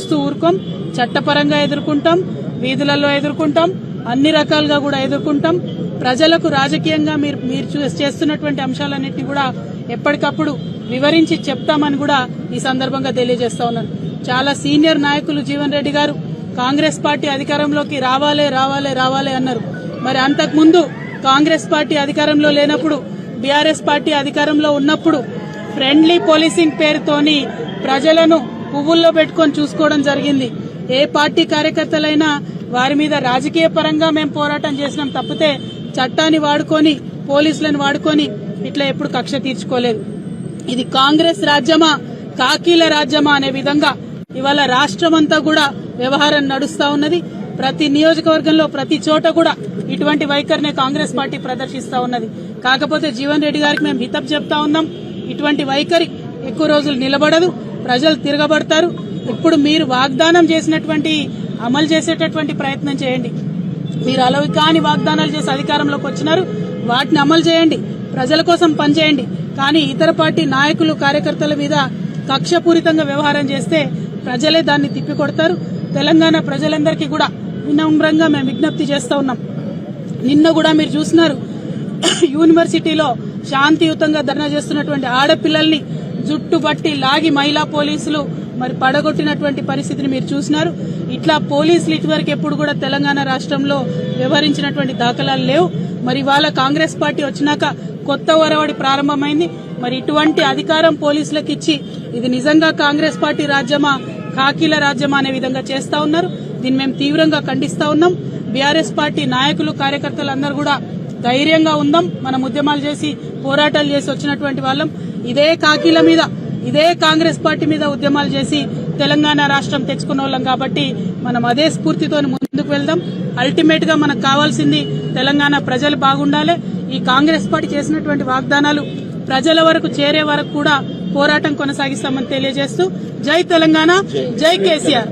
చూస్తూ ఊరుకోం. చట్టపరంగా ఎదుర్కొంటాం, వీధులలో ఎదుర్కొంటాం, అన్ని రకాలుగా కూడా ఎదుర్కొంటాం. ప్రజలకు రాజకీయంగా మీరు చేస్తున్నటువంటి అంశాలన్నింటినీ కూడా ఎప్పటికప్పుడు వివరించి చెప్తామని కూడా ఈ సందర్భంగా తెలియజేస్తా ఉన్నాను. చాలా సీనియర్ నాయకులు జీవన్ రెడ్డి గారు కాంగ్రెస్ పార్టీ అధికారంలోకి రావాలే రావాలే రావాలే అన్నారు. మరి అంతకుముందు కాంగ్రెస్ పార్టీ అధికారంలో లేనప్పుడు, బీఆర్ఎస్ పార్టీ అధికారంలో ఉన్నప్పుడు ఫ్రెండ్లీ పోలీసింగ్ పేరుతోని ప్రజలను పువ్వుల్లో పెట్టుకొని చూసుకోవడం జరిగింది. ఏ పార్టీ కార్యకర్తలైనా వారి మీద రాజకీయ పరంగా మేము పోరాటం చేసినాం తప్పితే చట్టాన్ని వాడుకొని, పోలీసులను వాడుకొని ఇట్లా ఎప్పుడు కక్ష తీర్చుకోలేదు. ఇది కాంగ్రెస్ రాజ్యమా, కాకీల రాజ్యమా అనే విధంగా ఇవాళ రాష్ట్రమంతా కూడా వ్యవహారం నడుస్తా ఉన్నది. ప్రతి నియోజకవర్గంలో ప్రతి చోట కూడా ఇటువంటి వైఖరినే కాంగ్రెస్ పార్టీ ప్రదర్శిస్తా ఉన్నది. కాకపోతే జీవన్ రెడ్డి గారికి మేము హితవు చెప్తా ఉన్నాం, ఇటువంటి వైఖరి ఎక్కువ రోజులు నిలబడదు, ప్రజలు తిరగబడతారు. ఇప్పుడు మీరు వాగ్దానం చేసినటువంటి అమలు చేసేటటువంటి ప్రయత్నం చేయండి. మీరు అలవి కాని వాగ్దానాలు చేసి అధికారంలోకి వచ్చినారు, వాటిని అమలు చేయండి, ప్రజల కోసం పనిచేయండి. కానీ ఇతర పార్టీ నాయకులు, కార్యకర్తల మీద కక్షపూరితంగా వ్యవహారం చేస్తే ప్రజలే దాన్ని తిప్పికొడతారు. తెలంగాణ ప్రజలందరికీ కూడా వినమ్రంగా మేము విజ్ఞప్తి చేస్తా ఉన్నాం. నిన్న కూడా మీరు చూసినారు, యూనివర్సిటీలో శాంతియుతంగా ధర్నా చేస్తున్నటువంటి ఆడపిల్లల్ని జుట్టు పట్టి లాగి మహిళా పోలీసులు మరి పడగొట్టినటువంటి పరిస్థితిని మీరు చూసినారు. ఇట్లా పోలీసులు ఇటువరకు ఎప్పుడు కూడా తెలంగాణ రాష్ట్రంలో వ్యవహరించినటువంటి దాఖలాలు లేవు. మరి ఇవాళ కాంగ్రెస్ పార్టీ వచ్చినాక కొత్త ఒరవడి ప్రారంభమైంది. మరి ఇటువంటి అధికారం పోలీసులకు ఇచ్చి ఇది నిజంగా కాంగ్రెస్ పార్టీ రాజ్యమా, కాకీల రాజ్యమా అనే విధంగా చేస్తా ఉన్నారు. దీన్ని మేము తీవ్రంగా ఖండిస్తా ఉన్నాం. బీఆర్ఎస్ పార్టీ నాయకులు, కార్యకర్తలు అందరూ కూడా ధైర్యంగా ఉందాం. మనం ఉద్యమాలు చేసి పోరాటాలు చేసి వచ్చినటువంటి వాళ్ళం. ఇదే కాకీల మీద, ఇదే కాంగ్రెస్ పార్టీ మీద ఉద్యమాలు చేసి తెలంగాణ రాష్ట్రం తెచ్చుకున్న వాళ్ళం కాబట్టి మనం అదే స్ఫూర్తితో ముందుకు వెళ్దాం. అల్టిమేట్ గా మనకు కావాల్సింది తెలంగాణ ప్రజలు బాగుండాలి. ఈ కాంగ్రెస్ పార్టీ చేసినటువంటి వాగ్దానాలు ప్రజల వరకు చేరే వరకు కూడా పోరాటం కొనసాగిస్తామని తెలియజేస్తూ జై తెలంగాణ, జై కేసీఆర్.